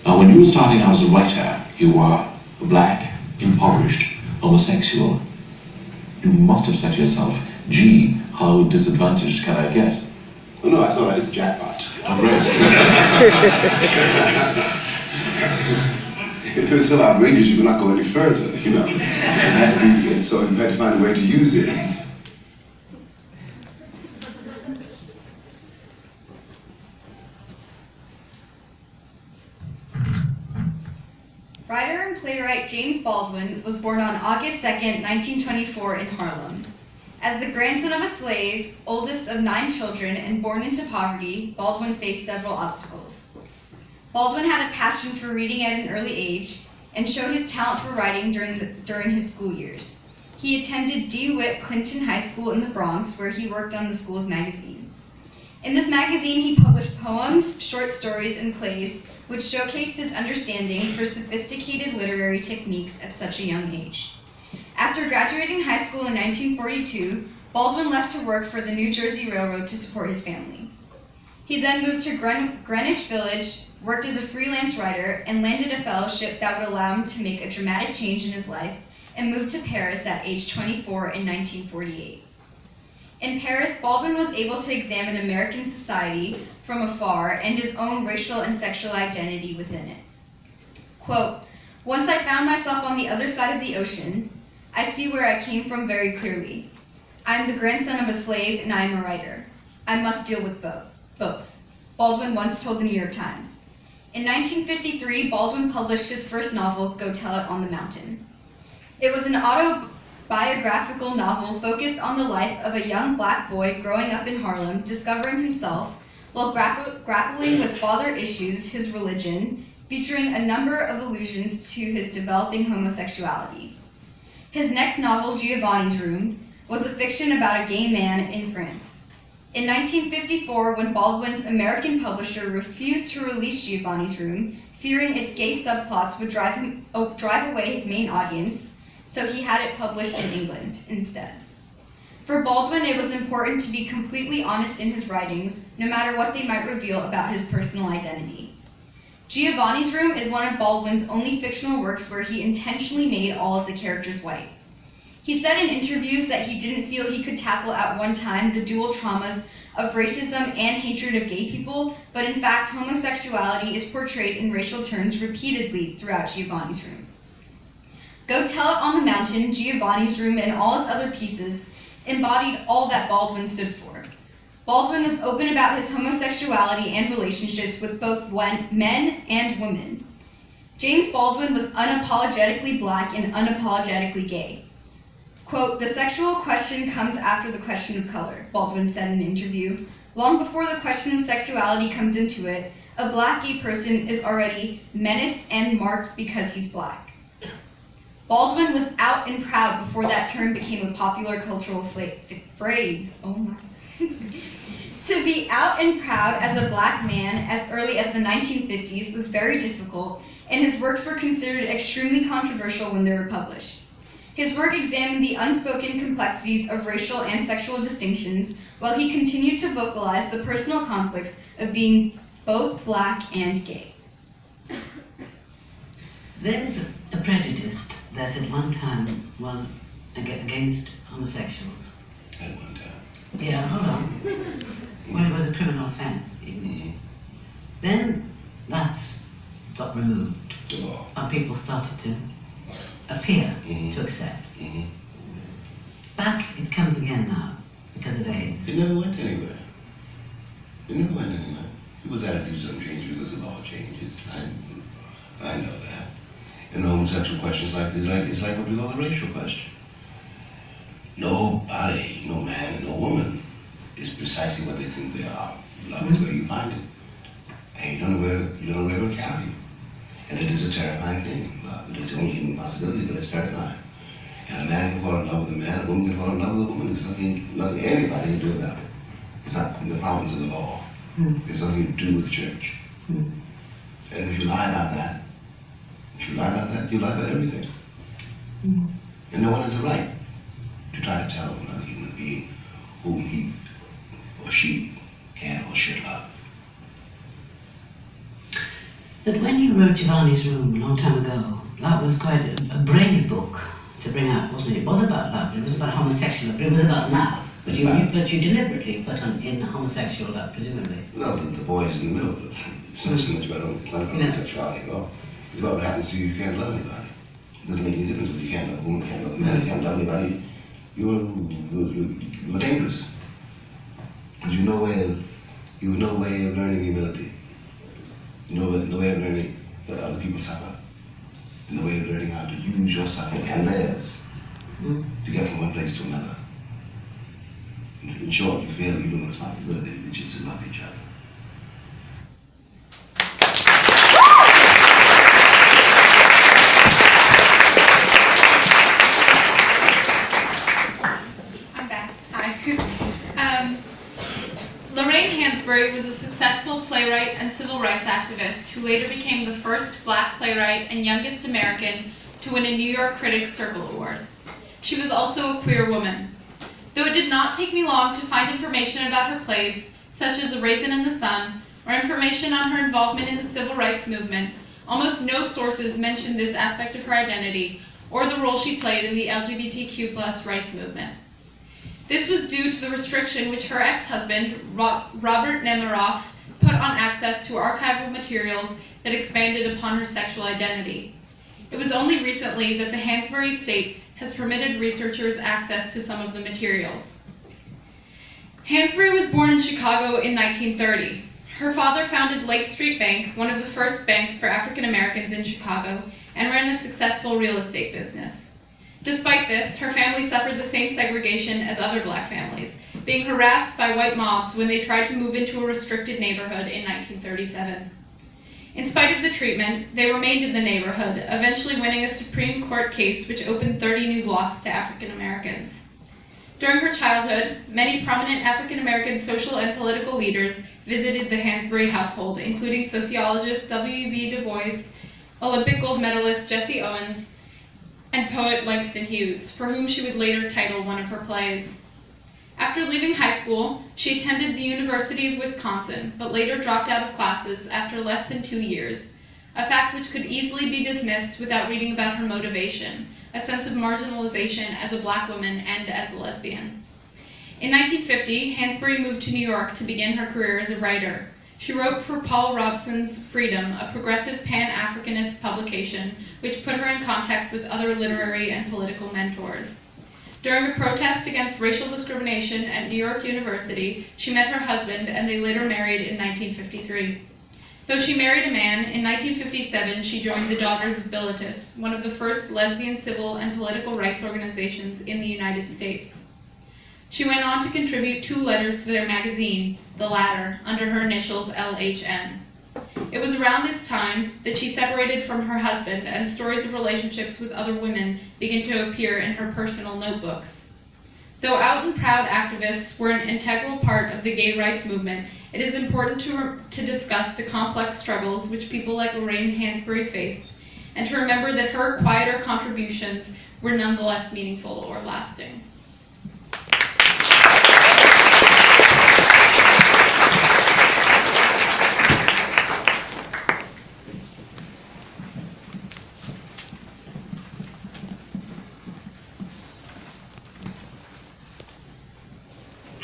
When you were starting out as a writer, you were black, impoverished, homosexual. You must have said to yourself, gee, how disadvantaged can I get? Well, no, I thought I hit the jackpot. Oh, great. If it's so outrageous, you cannot go any further, you know. So you had to find a way to use it. Writer and playwright James Baldwin was born on August 2nd, 1924 in Harlem. As the grandson of a slave, oldest of 9 children, and born into poverty, Baldwin faced several obstacles. Baldwin had a passion for reading at an early age and showed his talent for writing during his school years. He attended DeWitt Clinton High School in the Bronx, where he worked on the school's magazine. In this magazine, he published poems, short stories, and plays which showcased his understanding for sophisticated literary techniques at such a young age. After graduating high school in 1942, Baldwin left to work for the New Jersey Railroad to support his family. He then moved to Greenwich Village, worked as a freelance writer, and landed a fellowship that would allow him to make a dramatic change in his life, and moved to Paris at age 24 in 1948. In Paris, Baldwin was able to examine American society from afar and his own racial and sexual identity within it. Quote, "Once I found myself on the other side of the ocean, I see where I came from very clearly. I am the grandson of a slave and I am a writer. I must deal with both, Baldwin once told the New York Times. In 1953, Baldwin published his first novel, Go Tell It on the Mountain. It was an autobiographical novel focused on the life of a young black boy growing up in Harlem, discovering himself while grappling with father issues, his religion, featuring a number of allusions to his developing homosexuality. His next novel, Giovanni's Room, was a fiction about a gay man in France. In 1954, when Baldwin's American publisher refused to release Giovanni's Room, fearing its gay subplots would drive away his main audience, so he had it published in England instead. For Baldwin, it was important to be completely honest in his writings, no matter what they might reveal about his personal identity. Giovanni's Room is one of Baldwin's only fictional works where he intentionally made all of the characters white. He said in interviews that he didn't feel he could tackle at one time the dual traumas of racism and hatred of gay people, but in fact, homosexuality is portrayed in racial terms repeatedly throughout Giovanni's Room. Go Tell It on the Mountain, Giovanni's Room, and all his other pieces embodied all that Baldwin stood for. Baldwin was open about his homosexuality and relationships with both men and women. James Baldwin was unapologetically black and unapologetically gay. Quote, "The sexual question comes after the question of color," Baldwin said in an interview. "Long before the question of sexuality comes into it, a black gay person is already menaced and marked because he's black." Baldwin was out and proud before that term became a popular cultural phrase. Oh my. To be out and proud as a black man as early as the 1950s was very difficult, and his works were considered extremely controversial when they were published. His work examined the unspoken complexities of racial and sexual distinctions, while he continued to vocalize the personal conflicts of being both black and gay. There's a prejudice that at one time was against homosexuals. At one time. Yeah, hold on. When it was a criminal offense. Then that got removed. Oh. And people started to appear to accept. Back it comes again now because of AIDS. It never went anywhere. It never went anywhere. People's attitudes don't change because the law changes. I know that. And homosexual questions like this, it's like what we call the racial question. Nobody, no man, no woman, is precisely what they think they are. Love is where you find it. And you don't know where it will carry you. And it is a terrifying thing. It is the only human possibility, but it's terrifying. And a man can fall in love with a man, a woman can fall in love with a woman. There's nothing anybody can do about it. It's not in the province of the law. There's nothing to do with the church. And if you lie about that, you lie about everything. And no one has a right to try to tell another human being whom he or she can or should love. But when you wrote Giovanni's Room a long time ago, that was quite a brave book to bring out, wasn't it? It was about love, it was about homosexual love, it was about love. But you deliberately put in homosexual love, presumably. No, the boy is in the middle. It's not so much about homosexuality at all. It's about what happens to you. You can't love anybody. It doesn't make any difference whether you can't love a woman, can't love a man, you can't love anybody. You're dangerous. But you have no way of learning humility. No way of learning that other people suffer. No way of learning how to use your suffering and theirs to get from one place to another. In short, you feel you have a responsibility, which is to love each other. I'm back. Hi. Lorraine Hansberry was a successful playwright and civil rights activist who later became the first Black playwright and youngest American to win a New York Critics Circle Award. She was also a queer woman. Though it did not take me long to find information about her plays, such as A Raisin in the Sun, or information on her involvement in the civil rights movement, almost no sources mentioned this aspect of her identity or the role she played in the LGBTQ+ rights movement. This was due to the restriction which her ex-husband, Robert Nemiroff, put on access to archival materials that expanded upon her sexual identity. It was only recently that the Hansberry estate has permitted researchers access to some of the materials. Hansberry was born in Chicago in 1930. Her father founded Lake Street Bank, one of the first banks for African Americans in Chicago, and ran a successful real estate business. Despite this, her family suffered the same segregation as other Black families, being harassed by white mobs when they tried to move into a restricted neighborhood in 1937. In spite of the treatment, they remained in the neighborhood, eventually winning a Supreme Court case which opened 30 new blocks to African Americans. During her childhood, many prominent African American social and political leaders visited the Hansberry household, including sociologist W.B. Du Bois, Olympic gold medalist Jesse Owens, and poet Langston Hughes, for whom she would later title one of her plays. After leaving high school, she attended the University of Wisconsin, but later dropped out of classes after less than 2 years, a fact which could easily be dismissed without reading about her motivation, a sense of marginalization as a Black woman and as a lesbian. In 1950, Hansberry moved to New York to begin her career as a writer. She wrote for Paul Robeson's Freedom, a progressive Pan-Africanist publication, which put her in contact with other literary and political mentors. During a protest against racial discrimination at New York University, she met her husband and they later married in 1953. Though she married a man, in 1957 she joined the Daughters of Bilitis, one of the first lesbian civil and political rights organizations in the United States. She went on to contribute 2 letters to their magazine, The Ladder, under her initials LHN. It was around this time that she separated from her husband, and stories of relationships with other women began to appear in her personal notebooks. Though out and proud activists were an integral part of the gay rights movement, it is important to discuss the complex struggles which people like Lorraine Hansberry faced, and to remember that her quieter contributions were nonetheless meaningful or lasting.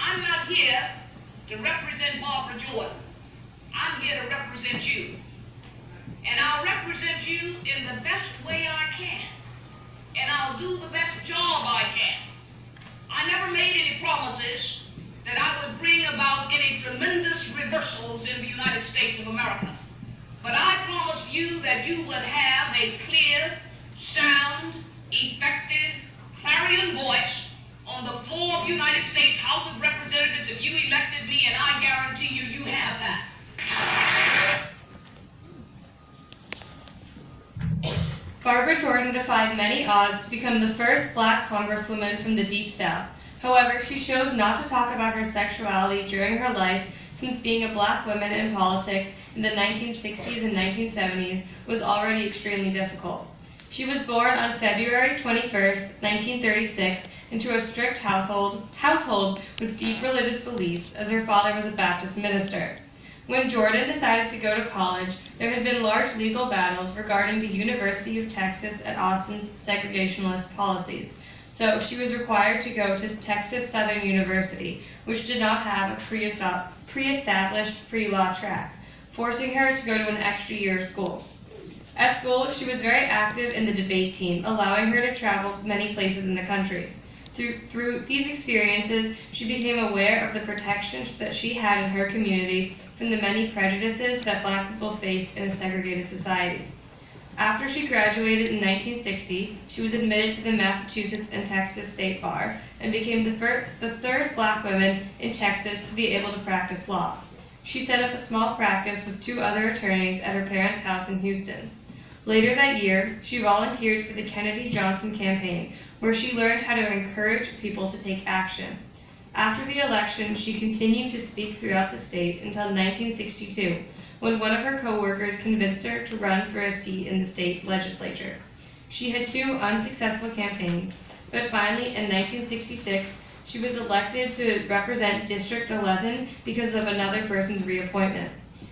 I'm not here to represent Barbara Jordan. I'm here to represent you. And I'll represent you in the best way I can. And I'll do the best job I can. I never made any promises that I would bring about any tremendous reversals in the United States of America. But I promised you that you would have a clear, sound, effective, clarion voice on the floor of the United States House of Representatives if you elected me, and I guarantee you, you have that. Barbara Jordan defied many odds to become the first Black congresswoman from the Deep South. However, she chose not to talk about her sexuality during her life, since being a Black woman in politics in the 1960s and 1970s was already extremely difficult. She was born on February 21st, 1936, into a strict household with deep religious beliefs, as her father was a Baptist minister. When Jordan decided to go to college, there had been large legal battles regarding the University of Texas at Austin's segregationist policies. So she was required to go to Texas Southern University, which did not have a pre-established pre-law track, forcing her to go to an extra year of school. At school, she was very active in the debate team, allowing her to travel many places in the country. Through these experiences, she became aware of the protections that she had in her community from the many prejudices that Black people faced in a segregated society. After she graduated in 1960, she was admitted to the Massachusetts and Texas State Bar and became the third Black woman in Texas to be able to practice law. She set up a small practice with 2 other attorneys at her parents' house in Houston. Later that year, she volunteered for the Kennedy Johnson campaign, where she learned how to encourage people to take action. After the election, she continued to speak throughout the state until 1962, when one of her co-workers convinced her to run for a seat in the state legislature. She had 2 unsuccessful campaigns, but finally in 1966, she was elected to represent District 11 because of another person's reappointment.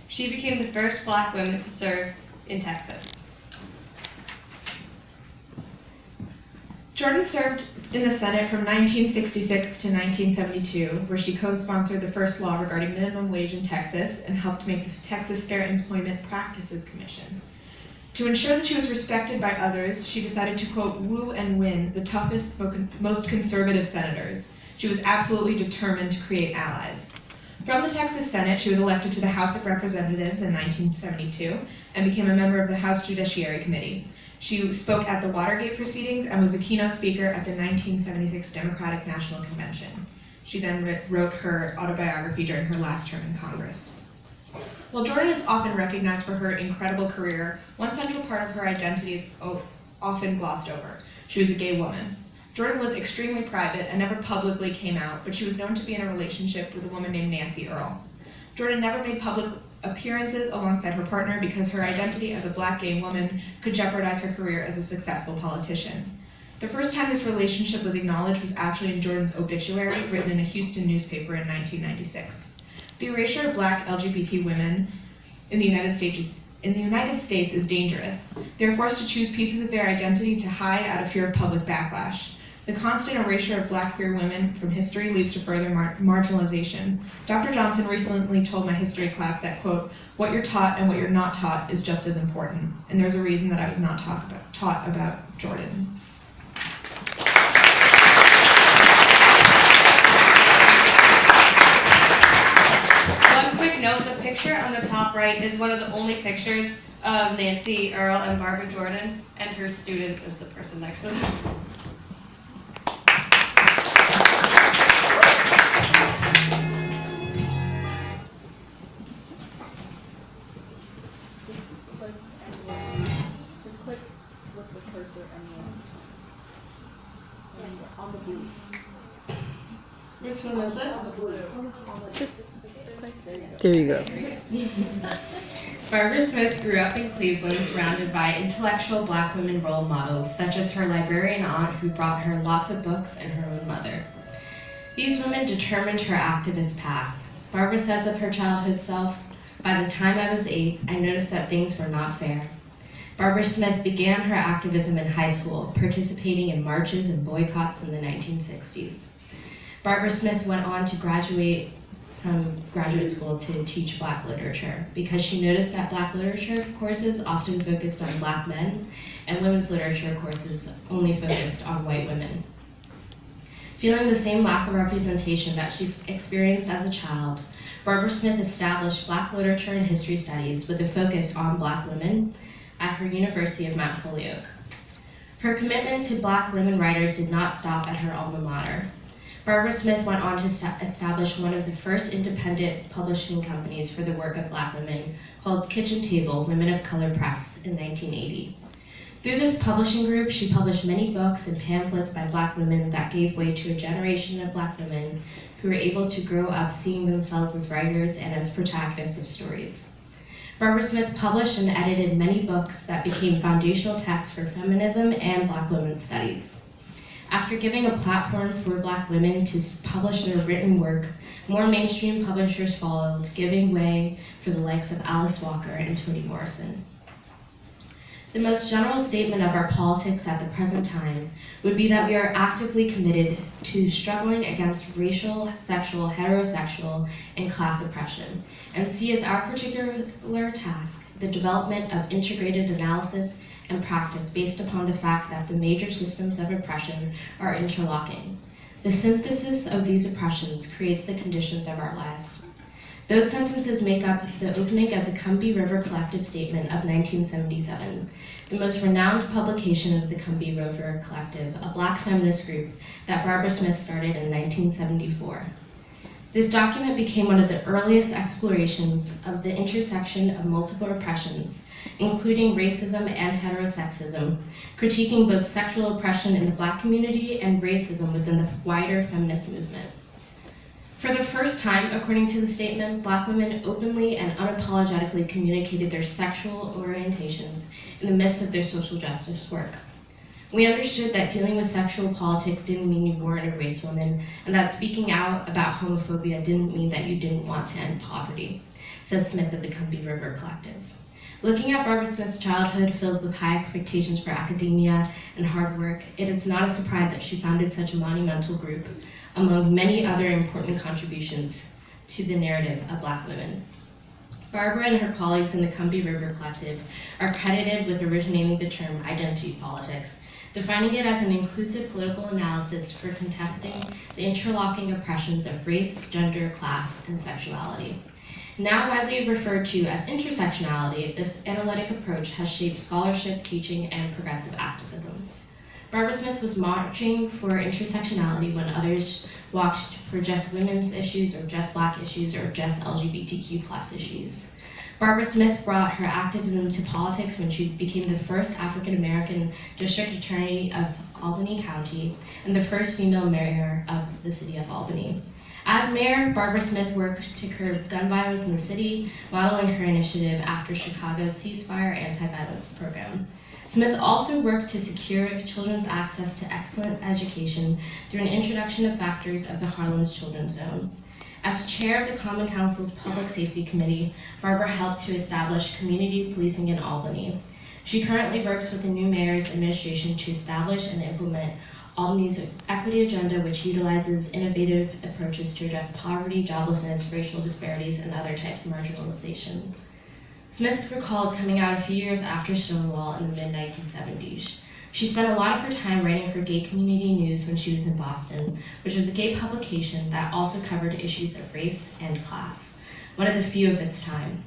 She became the first Black woman to serve in Texas. Jordan served in the Senate from 1966 to 1972, where she co-sponsored the first law regarding minimum wage in Texas and helped make the Texas Fair Employment Practices Commission. To ensure that she was respected by others, she decided to, quote, woo and win the toughest, most conservative senators. She was absolutely determined to create allies. From the Texas Senate, she was elected to the House of Representatives in 1972 and became a member of the House Judiciary Committee. She spoke at the Watergate proceedings and was the keynote speaker at the 1976 Democratic National Convention. She then wrote her autobiography during her last term in Congress. While Jordan is often recognized for her incredible career, one central part of her identity is often glossed over. She was a gay woman. Jordan was extremely private and never publicly came out, but she was known to be in a relationship with a woman named Nancy Earl. Jordan never made public appearances alongside her partner because her identity as a Black gay woman could jeopardize her career as a successful politician. The first time this relationship was acknowledged was actually in Jordan's obituary, written in a Houston newspaper in 1996. The erasure of Black LGBT women in the United States is dangerous. They are forced to choose pieces of their identity to hide out of fear of public backlash. The constant erasure of Black queer women from history leads to further marginalization. Dr. Johnson recently told my history class that, quote, what you're taught and what you're not taught is just as important. And there's a reason that I was not taught about Jordan. One quick note, the picture on the top right is one of the only pictures of Nancy Earl and Barbara Jordan, and her student is the person next to them. Just click with the cursor and on the blue. Which one is it? On the blue. There you go. Barbara Smith grew up in Cleveland surrounded by intellectual Black women role models, such as her librarian aunt who brought her lots of books and her own mother. These women determined her activist path. Barbara says of her childhood self, by the time I was 8, I noticed that things were not fair. Barbara Smith began her activism in high school, participating in marches and boycotts in the 1960s. Barbara Smith went on to graduate from graduate school to teach Black literature because she noticed that Black literature courses often focused on Black men and women's literature courses only focused on white women. Feeling the same lack of representation that she experienced as a child, Barbara Smith established Black literature and history studies with a focus on Black women at her University of Mount Holyoke. Her commitment to Black women writers did not stop at her alma mater. Barbara Smith went on to establish one of the first independent publishing companies for the work of Black women, called Kitchen Table Women of Color Press in 1980. Through this publishing group, she published many books and pamphlets by Black women that gave way to a generation of Black women who were able to grow up seeing themselves as writers and as protagonists of stories. Barbara Smith published and edited many books that became foundational texts for feminism and Black women's studies. After giving a platform for Black women to publish their written work, more mainstream publishers followed, giving way for the likes of Alice Walker and Toni Morrison. The most general statement of our politics at the present time would be that we are actively committed to struggling against racial, sexual, heterosexual, and class oppression, and see as our particular task the development of integrated analysis and practice based upon the fact that the major systems of oppression are interlocking. The synthesis of these oppressions creates the conditions of our lives. Those sentences make up the opening of the Combahee River Collective Statement of 1977, the most renowned publication of the Combahee River Collective, a Black feminist group that Barbara Smith started in 1974. This document became one of the earliest explorations of the intersection of multiple oppressions, including racism and heterosexism, critiquing both sexual oppression in the Black community and racism within the wider feminist movement. For the first time, according to the statement, Black women openly and unapologetically communicated their sexual orientations in the midst of their social justice work. We understood that dealing with sexual politics didn't mean you weren't a race woman, and that speaking out about homophobia didn't mean that you didn't want to end poverty, says Smith of the Combahee River Collective. Looking at Barbara Smith's childhood filled with high expectations for academia and hard work, it is not a surprise that she founded such a monumental group, among many other important contributions to the narrative of Black women. Barbara and her colleagues in the Combahee River Collective are credited with originating the term identity politics, defining it as an inclusive political analysis for contesting the interlocking oppressions of race, gender, class, and sexuality. Now widely referred to as intersectionality, this analytic approach has shaped scholarship, teaching, and progressive activism. Barbara Smith was marching for intersectionality when others walked for just women's issues or just Black issues or just LGBTQ plus issues. Barbara Smith brought her activism to politics when she became the first African American district attorney of Albany County and the first female mayor of the city of Albany. As mayor, Barbara Smith worked to curb gun violence in the city, modeling her initiative after Chicago's ceasefire anti-violence program. Smith also worked to secure children's access to excellent education through an introduction of factors of the Harlem's Children's Zone. As chair of the Common Council's Public Safety Committee, Barbara helped to establish community policing in Albany. She currently works with the new mayor's administration to establish and implement Albany's equity agenda, which utilizes innovative approaches to address poverty, joblessness, racial disparities, and other types of marginalization. Smith recalls coming out a few years after Stonewall in the mid-1970s. She spent a lot of her time writing for Gay Community News when she was in Boston, which was a gay publication that also covered issues of race and class, one of the few of its time.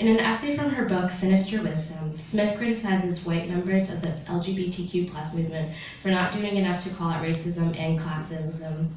In an essay from her book, Sinister Wisdom, Smith criticizes white members of the LGBTQ plus movement for not doing enough to call out racism and classism.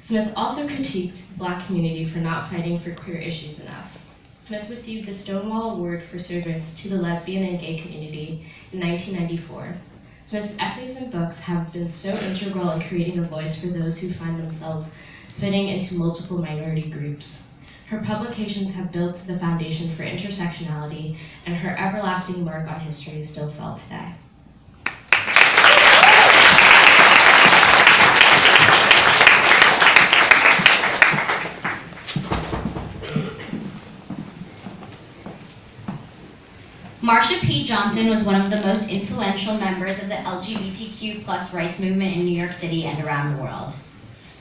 Smith also critiqued the Black community for not fighting for queer issues enough. Smith received the Stonewall Award for service to the lesbian and gay community in 1994. Smith's essays and books have been so integral in creating a voice for those who find themselves fitting into multiple minority groups. Her publications have built the foundation for intersectionality, and her everlasting mark on history is still felt today. Marsha P. Johnson was one of the most influential members of the LGBTQ plus rights movement in New York City and around the world.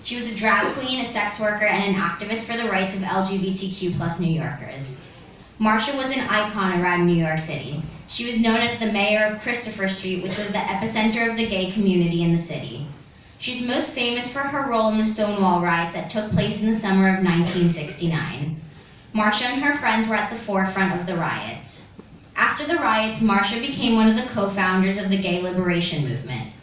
She was a drag queen, a sex worker, and an activist for the rights of LGBTQ plus New Yorkers. Marsha was an icon around New York City. She was known as the mayor of Christopher Street, which was the epicenter of the gay community in the city. She's most famous for her role in the Stonewall riots that took place in the summer of 1969. Marsha and her friends were at the forefront of the riots. After the riots, Marsha became one of the co-founders of the gay liberation movement.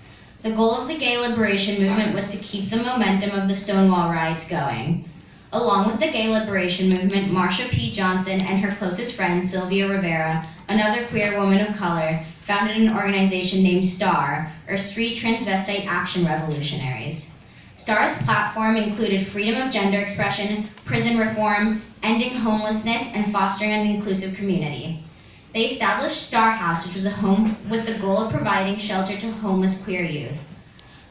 The goal of the gay liberation movement was to keep the momentum of the Stonewall riots going. Along with the gay liberation movement, Marsha P. Johnson and her closest friend, Sylvia Rivera, another queer woman of color, founded an organization named STAR, or Street Transvestite Action Revolutionaries. STAR's platform included freedom of gender expression, prison reform, ending homelessness, and fostering an inclusive community. They established Star House, which was a home with the goal of providing shelter to homeless queer youth.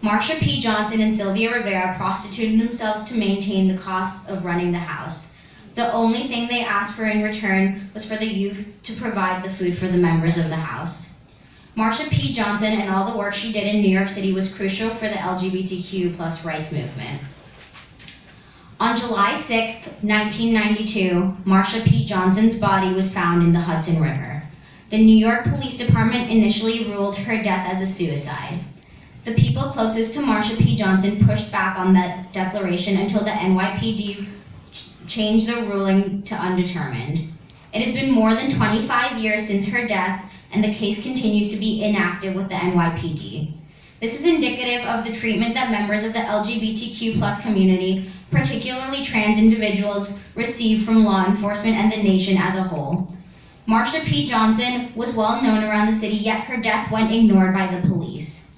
Marsha P. Johnson and Sylvia Rivera prostituted themselves to maintain the cost of running the house. The only thing they asked for in return was for the youth to provide the food for the members of the house. Marsha P. Johnson and all the work she did in New York City was crucial for the LGBTQ plus rights movement. On July 6, 1992, Marsha P. Johnson's body was found in the Hudson River. The New York Police Department initially ruled her death as a suicide. The people closest to Marsha P. Johnson pushed back on that declaration until the NYPD changed the ruling to undetermined. It has been more than 25 years since her death, and the case continues to be inactive with the NYPD. This is indicative of the treatment that members of the LGBTQ plus community, particularly trans individuals, receive from law enforcement and the nation as a whole. Marsha P. Johnson was well known around the city, yet her death went ignored by the police.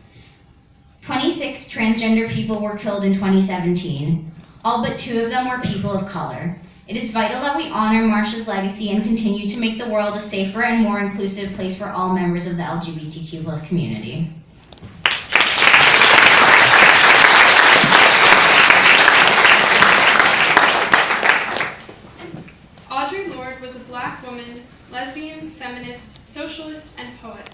26 transgender people were killed in 2017. All but 2 of them were people of color. It is vital that we honor Marsha's legacy and continue to make the world a safer and more inclusive place for all members of the LGBTQ plus community. Audre Lorde was a Black woman, lesbian, feminist, socialist, and poet.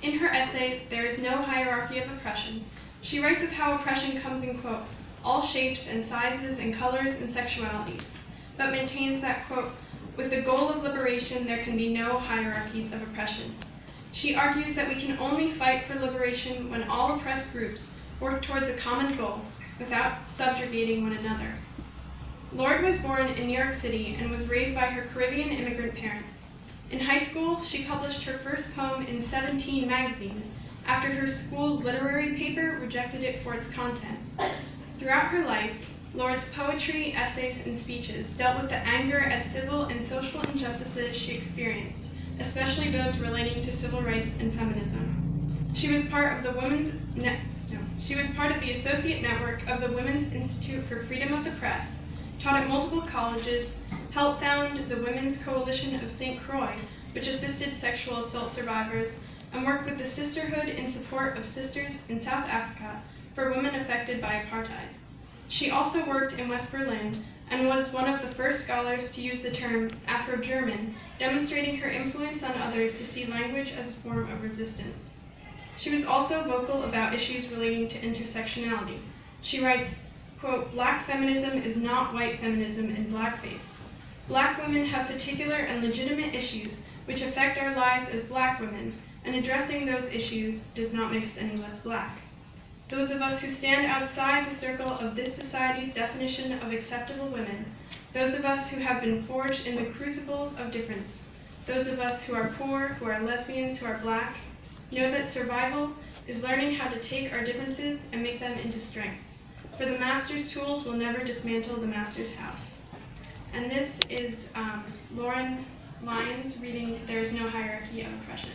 In her essay, There is No Hierarchy of Oppression, she writes of how oppression comes in, quote, all shapes and sizes and colors and sexualities, but maintains that, quote, with the goal of liberation, there can be no hierarchies of oppression. She argues that we can only fight for liberation when all oppressed groups work towards a common goal without subjugating one another. Lorde was born in New York City and was raised by her Caribbean immigrant parents. In high school, she published her first poem in 17 magazine after her school's literary paper rejected it for its content. Throughout her life, Lorde's poetry, essays, and speeches dealt with the anger at civil and social injustices she experienced, especially those relating to civil rights and feminism. She was part of the Associate Network of the Women's Institute for Freedom of the Press, taught at multiple colleges, helped found the Women's Coalition of St. Croix, which assisted sexual assault survivors, and worked with the Sisterhood in support of sisters in South Africa for women affected by apartheid. She also worked in West Berlin and was one of the first scholars to use the term Afro-German, demonstrating her influence on others to see language as a form of resistance. She was also vocal about issues relating to intersectionality. She writes, quote, Black feminism is not white feminism in blackface. Black women have particular and legitimate issues which affect our lives as Black women, and addressing those issues does not make us any less Black. Those of us who stand outside the circle of this society's definition of acceptable women, those of us who have been forged in the crucibles of difference, those of us who are poor, who are lesbians, who are Black, know that survival is learning how to take our differences and make them into strengths. For the master's tools will never dismantle the master's house. And this is Lauren Lyons reading There is No Hierarchy of Oppression.